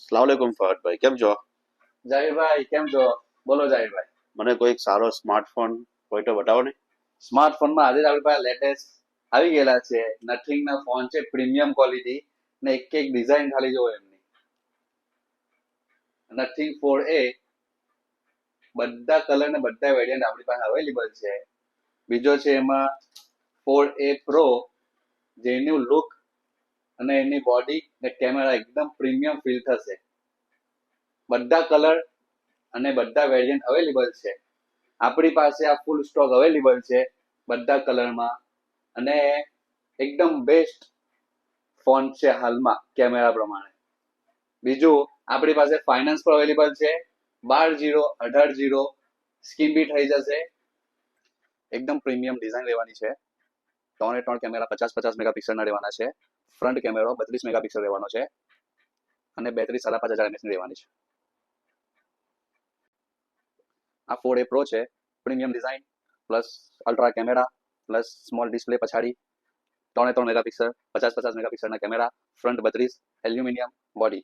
સલામલેકુમ ફહદભાઈ, કેમ છો? જાહીરભાઈ કેમ છો? બોલો જાહીરભાઈ. મને કોઈ સારો સ્માર્ટફોન હોય તો બતાવો ને. સ્માર્ટફોનમાં આજે જ આપણી પાસે લેટેસ્ટ આવી ગયેલા છે. નથિંગ ના ફોન છે, પ્રીમિયમ ક્વોલિટી ને એક એક ડિઝાઇન ખાલી જોવો એમની. નથિંગ 4A બધા કલર ને બધા વેરિયન્ટ આપણી પાસે અવેલેબલ છે. બીજો છે એમાં 4A Pro, જેનું લુક અને એની બોડી ને કેમેરા એકદમ પ્રીમિયમ ફીલ થશે. બધા કલર અને બધા વેરિયન્ટ અવેલેબલ છે. આપણી પાસે આ ફૂલ સ્ટોક અવેલેબલ છે બધા કલરમાં, અને એકદમ બેસ્ટ ફોન છે હાલમાં કેમેરા પ્રમાણે. બીજું આપણી પાસે ફાઇનાન્સ પણ અવેલેબલ છે. 12/0, 18/0 સ્કીમ બી થઈ જશે. એકદમ પ્રીમિયમ ડિઝાઇન રહેવાની છે. 3 કેમેરા 50-50 મેગાપિક્સલના રહેવાના છે. ફ્રન્ટ કેમેરો 32 મેગાપિક્સલ રહેવાનો છે અને બેટરી 5500 mAh ની રહેવાની છે. આ 4A Pro છે, premium design plus ultra camera plus small display પછાડી, 3 મેગાપિક્સલ 50-50 મેગાપિક્સલના કેમેરા, ફ્રન્ટ 32, એલ્યુમિનિયમ બોડી.